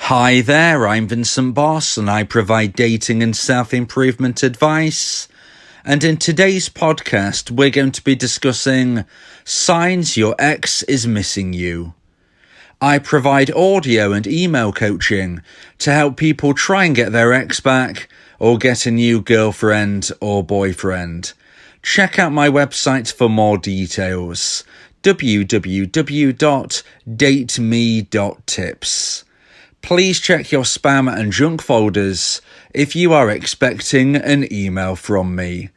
Hi there, I'm Vincent Boss and I provide dating and self-improvement advice. And in today's podcast, we're going to be discussing signs your ex is missing you. I provide audio and email coaching to help people try and get their ex back or get a new girlfriend or boyfriend. Check out my website for more details. www.dateme.tips. Please check your spam and junk folders if you are expecting an email from me.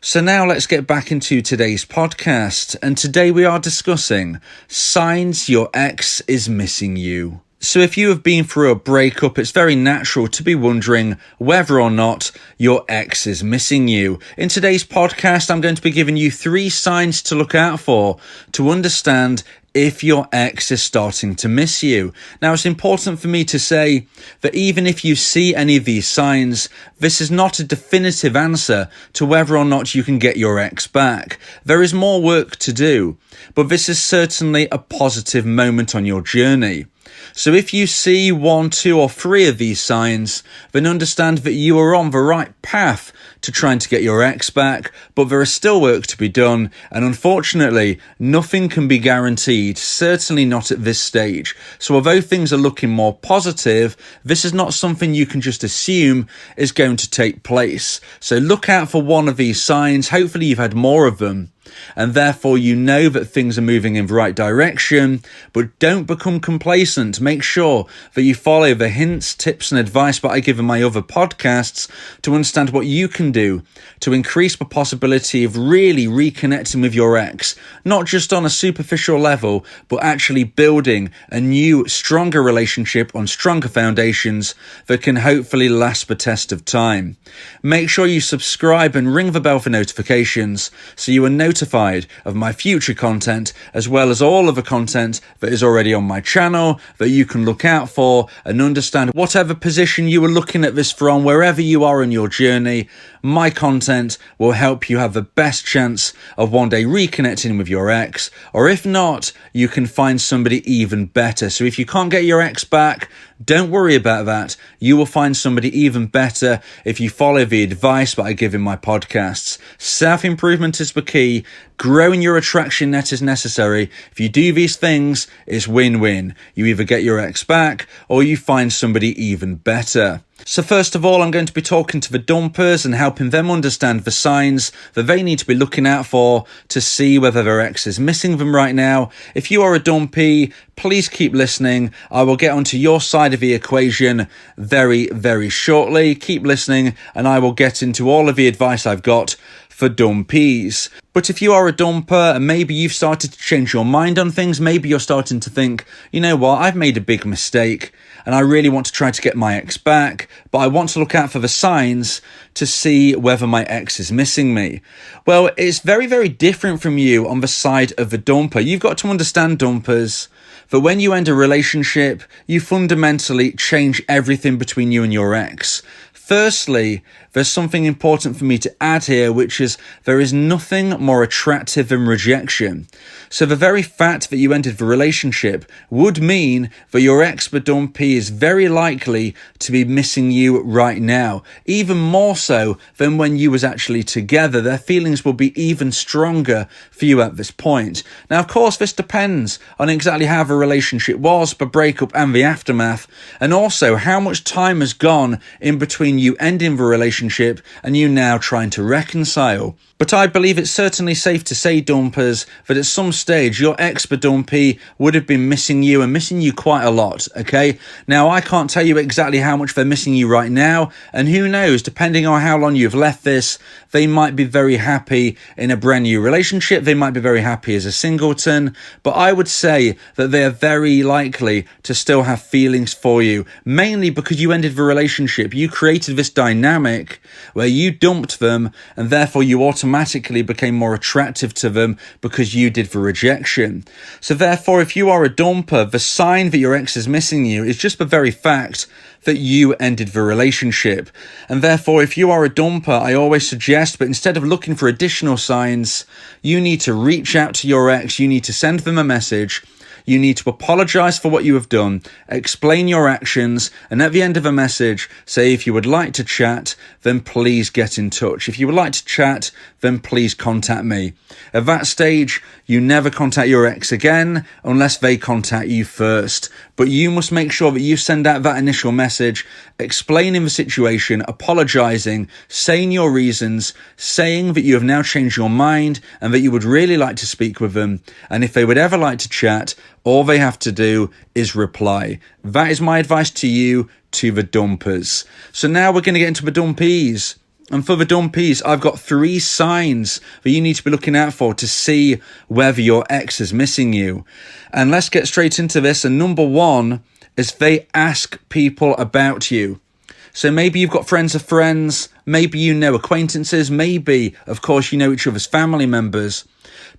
So now let's get back into today's podcast, and today we are discussing signs your ex is missing you. So if you have been through a breakup, it's very natural to be wondering whether or not your ex is missing you. In today's podcast, I'm going to be giving you 3 signs to look out for to understand if your ex is starting to miss you. Now, it's important for me to say that even if you see any of these signs, this is not a definitive answer to whether or not you can get your ex back. There is more work to do, but this is certainly a positive moment on your journey. So if you see 1, 2, or 3 of these signs, then understand that you are on the right path to trying to get your ex back, but there is still work to be done, and unfortunately, nothing can be guaranteed, certainly not at this stage. So although things are looking more positive, this is not something you can just assume is going to take place. So look out for one of these signs. Hopefully you've had more of them, and therefore you know that things are moving in the right direction, but don't become complacent. Make sure that you follow the hints, tips and advice that I give in my other podcasts to understand what you can do to increase the possibility of really reconnecting with your ex, not just on a superficial level, but actually building a new, stronger relationship on stronger foundations that can hopefully last the test of time. Make sure you subscribe and ring the bell for notifications so you are notified of my future content, as well as all of the content that is already on my channel that you can look out for and understand whatever position you are looking at this from, wherever you are in your journey. My content will help you have the best chance of one day reconnecting with your ex, or if not, you can find somebody even better. So if you can't get your ex back, don't worry about that. You will find somebody even better if you follow the advice that I give in my podcasts. Self-improvement is the key. Growing your attraction net is necessary. If you do these things, it's win-win. You either get your ex back or you find somebody even better. So first of all, I'm going to be talking to the dumpers and helping them understand the signs that they need to be looking out for to see whether their ex is missing them right now. If you are a dumpy, please keep listening. I will get onto your side of the equation very, very shortly. Keep listening and I will get into all of the advice I've got for dumpies. But if you are a dumper and maybe you've started to change your mind on things, maybe you're starting to think, you know what, I've made a big mistake and I really want to try to get my ex back, but I want to look out for the signs to see whether my ex is missing me. Well, it's very, very different from you on the side of the dumper. You've got to understand, dumpers, that when you end a relationship, you fundamentally change everything between you and your ex. Firstly, there's something important for me to add here, which is there is nothing more attractive than rejection. So the very fact that you ended the relationship would mean that your ex-dumpy is very likely to be missing you right now, even more so than when you was actually together. Their feelings will be even stronger for you at this point. Now, of course, this depends on exactly how the relationship was, the breakup and the aftermath, and also how much time has gone in between you ending the relationship and you now trying to reconcile. But I believe it's certainly safe to say, dumpers, that at some stage your ex-dumpy would have been missing you and missing you quite a lot, okay? Now, I can't tell you exactly how much they're missing you right now, and who knows, depending on how long you've left this, they might be very happy in a brand new relationship, they might be very happy as a singleton, but I would say that they are very likely to still have feelings for you, mainly because you ended the relationship. You created this dynamic where you dumped them and therefore you automatically became more attractive to them because you did the rejection. So therefore, if you are a dumper, the sign that your ex is missing you is just the very fact that you ended the relationship. And therefore, if you are a dumper, I always suggest, but instead of looking for additional signs, you need to reach out to your ex, you need to send them a message. you need to apologize for what you have done, explain your actions, and at the end of a message, say if you would like to chat, then please get in touch. If you would like to chat, then please contact me. At that stage, you never contact your ex again unless they contact you first. But you must make sure that you send out that initial message, explaining the situation, apologizing, saying your reasons, saying that you have now changed your mind and that you would really like to speak with them. And if they would ever like to chat, all they have to do is reply. That is my advice to you, to the dumpers. So now we're going to get into the dumpies. And for the dumpies, I've got 3 signs that you need to be looking out for to see whether your ex is missing you. And let's get straight into this. And number 1 is they ask people about you. So maybe you've got friends of friends, maybe you know acquaintances, maybe, of course, you know each other's family members.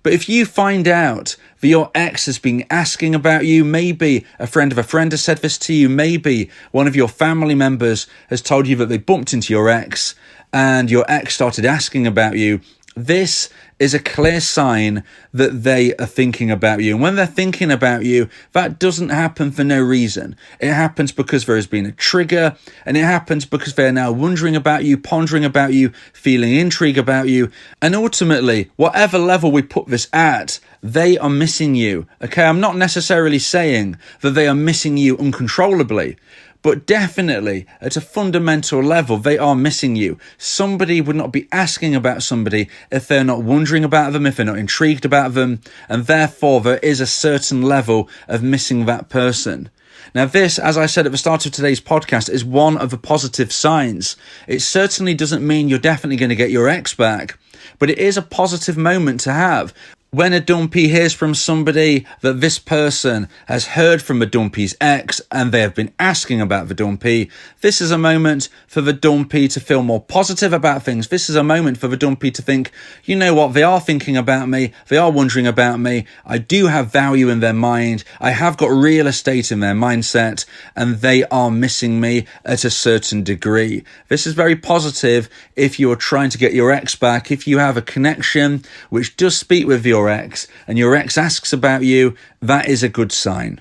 But if you find out that your ex has been asking about you, maybe a friend of a friend has said this to you, maybe one of your family members has told you that they bumped into your ex and your ex started asking about you, this is a clear sign that they are thinking about you. And when they're thinking about you, that doesn't happen for no reason. It happens because there has been a trigger, and it happens because they're now wondering about you, pondering about you, feeling intrigue about you. And ultimately, whatever level we put this at, they are missing you. Okay, I'm not necessarily saying that they are missing you uncontrollably, but definitely, at a fundamental level, they are missing you. Somebody would not be asking about somebody if they're not wondering about them, if they're not intrigued about them, and therefore there is a certain level of missing that person. Now this, as I said at the start of today's podcast, is one of the positive signs. It certainly doesn't mean you're definitely going to get your ex back, but it is a positive moment to have. When a dumpy hears from somebody that this person has heard from the dumpy's ex and they have been asking about the dumpy, this is a moment for the dumpy to feel more positive about things. This is a moment for the dumpy to think, you know what, they are thinking about me, they are wondering about me, I do have value in their mind, I have got real estate in their mindset, and they are missing me at a certain degree. This is very positive if you are trying to get your ex back. If you have a connection which does speak with your ex and your ex asks about you, that is a good sign.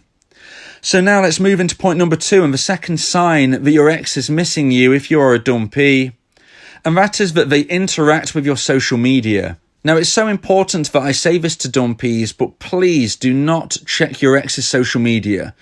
So now let's move into point number 2, and the second sign that your ex is missing you if you're a dumpy, and that is that they interact with your social media. Now, it's so important that I say this to dumpies, but please do not check your ex's social media.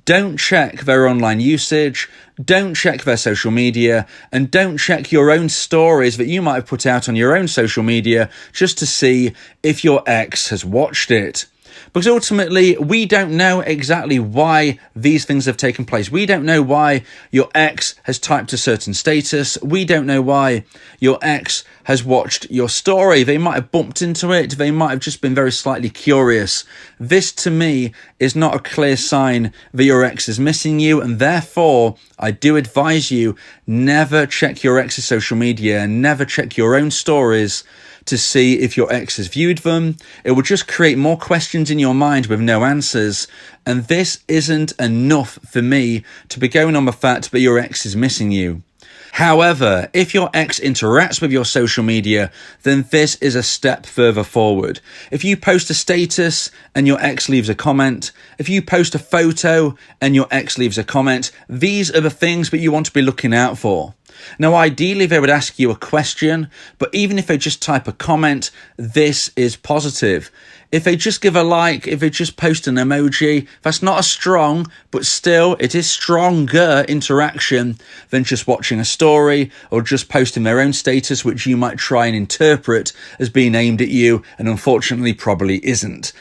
Don't check their online usage, don't check their social media, and don't check your own stories that you might have put out on your own social media just to see if your ex has watched it. Because ultimately, we don't know exactly why these things have taken place. We don't know why your ex has typed a certain status. We don't know why your ex has watched your story. They might have bumped into it. They might have just been very slightly curious. This, to me, is not a clear sign that your ex is missing you. And therefore, I do advise you, never check your ex's social media and never check your own stories to see if your ex has viewed them. It will just create more questions in your mind with no answers. And this isn't enough for me to be going on the fact that your ex is missing you. However, if your ex interacts with your social media, then this is a step further forward. If you post a status and your ex leaves a comment, if you post a photo and your ex leaves a comment, these are the things that you want to be looking out for. Now, ideally, they would ask you a question, but even if they just type a comment, this is positive. If they just give a like, if they just post an emoji, that's not as strong, but still, it is stronger interaction than just watching a story or just posting their own status, which you might try and interpret as being aimed at you, and unfortunately probably isn't.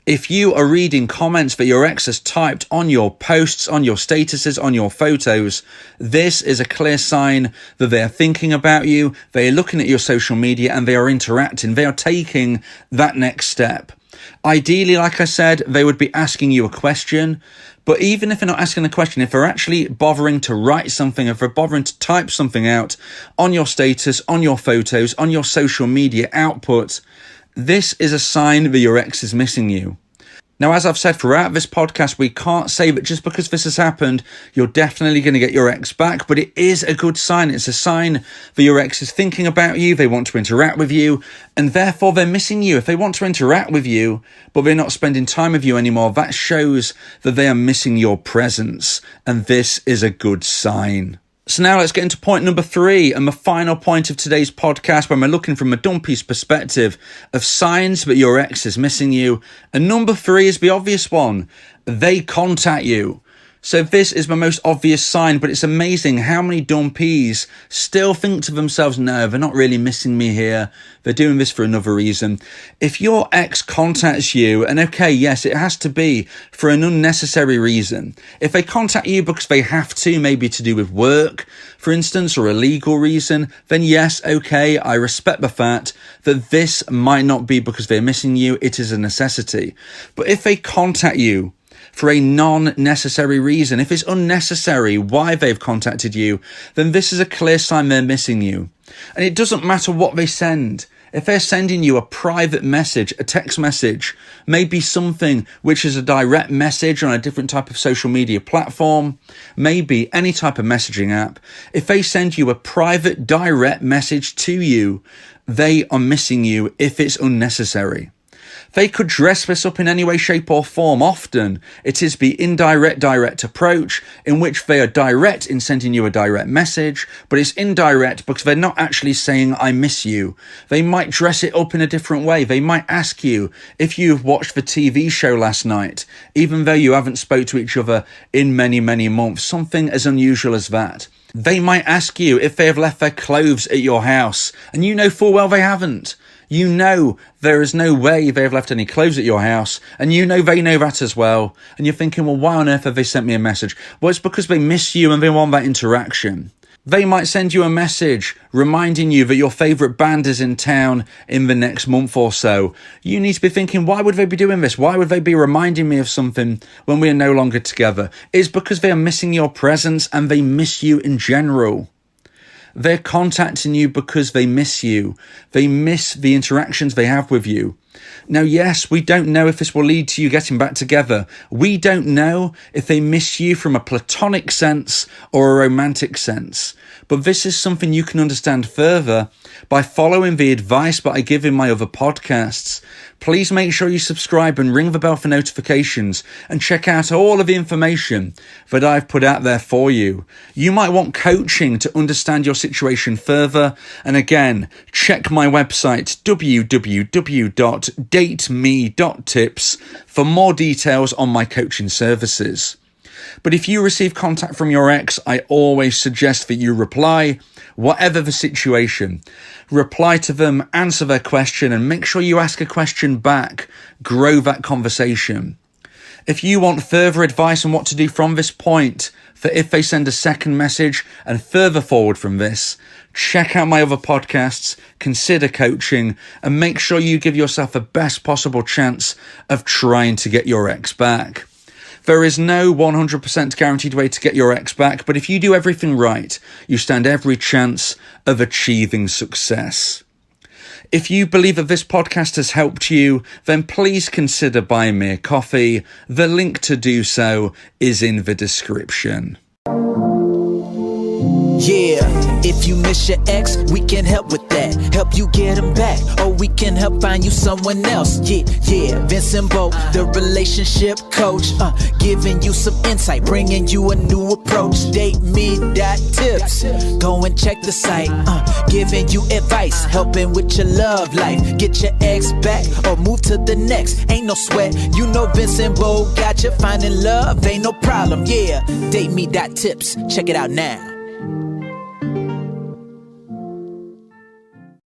If you are reading comments that your ex has typed on your posts, on your statuses, on your photos, this is a clear sign that they are thinking about you, they are looking at your social media, and they are interacting. They are taking that next step. Ideally, like I said, they would be asking you a question. But even if they're not asking a question, if they're actually bothering to write something, if they're bothering to type something out on your status, on your photos, on your social media output, this is a sign that your ex is missing you. Now, as I've said throughout this podcast, we can't say that just because this has happened, you're definitely going to get your ex back, but it is a good sign. It's a sign that your ex is thinking about you, they want to interact with you, and therefore they're missing you. If they want to interact with you, but they're not spending time with you anymore, that shows that they are missing your presence, and this is a good sign. So now let's get into point number 3 and the final point of today's podcast, when we're looking from a dumpy's perspective of signs that your ex is missing you. And number 3 is the obvious one. They contact you. So this is the most obvious sign, but it's amazing how many dumpies still think to themselves, no, they're not really missing me here. They're doing this for another reason. If your ex contacts you, and okay, yes, it has to be for an unnecessary reason. If they contact you because they have to, maybe to do with work, for instance, or a legal reason, then yes, okay, I respect the fact that this might not be because they're missing you. It is a necessity. But if they contact you for a non-necessary reason, if it's unnecessary why they've contacted you, then this is a clear sign they're missing you. And it doesn't matter what they send. If they're sending you a private message, a text message, maybe something which is a direct message on a different type of social media platform, maybe any type of messaging app, if they send you a private direct message to you, they are missing you if it's unnecessary. They could dress this up in any way, shape or form. Often it is the indirect direct approach in which they are direct in sending you a direct message, but it's indirect because they're not actually saying, I miss you. They might dress it up in a different way. They might ask you if you've watched the TV show last night, even though you haven't spoke to each other in many, many months, something as unusual as that. They might ask you if they have left their clothes at your house, and you know full well they haven't. You know there is no way they have left any clothes at your house, and you know they know that as well. And you're thinking, well, why on earth have they sent me a message? Well, it's because they miss you and they want that interaction. They might send you a message reminding you that your favourite band is in town in the next month or so. You need to be thinking, why would they be doing this? Why would they be reminding me of something when we are no longer together? It's because they are missing your presence and they miss you in general. They're contacting you because they miss you. They miss the interactions they have with you. Now, yes, we don't know if this will lead to you getting back together. We don't know if they miss you from a platonic sense or a romantic sense. But this is something you can understand further by following the advice that I give in my other podcasts. Please make sure you subscribe and ring the bell for notifications and check out all of the information that I've put out there for you. You might want coaching to understand your situation further. And again, check my website, www.dateme.tips, for more details on my coaching services. But if you receive contact from your ex, I always suggest that you reply, whatever the situation. Reply to them, answer their question, and make sure you ask a question back. Grow that conversation. If you want further advice on what to do from this point, for if they send a second message and further forward from this, check out my other podcasts, consider coaching, and make sure you give yourself the best possible chance of trying to get your ex back. There is no 100% guaranteed way to get your ex back, but if you do everything right, you stand every chance of achieving success. If you believe that this podcast has helped you, then please consider buying me a coffee. The link to do so is in the description. Yeah, if you miss your ex, we can help with that. Help you get him back, or we can help find you someone else. Yeah, Vincent Bo, the relationship coach, giving you some insight, bringing you a new approach. DateMe.tips, go and check the site, giving you advice, helping with your love life. Get your ex back, or move to the next. Ain't no sweat, you know Vincent Bo got you. Finding love ain't no problem. Yeah, DateMe.tips, check it out now.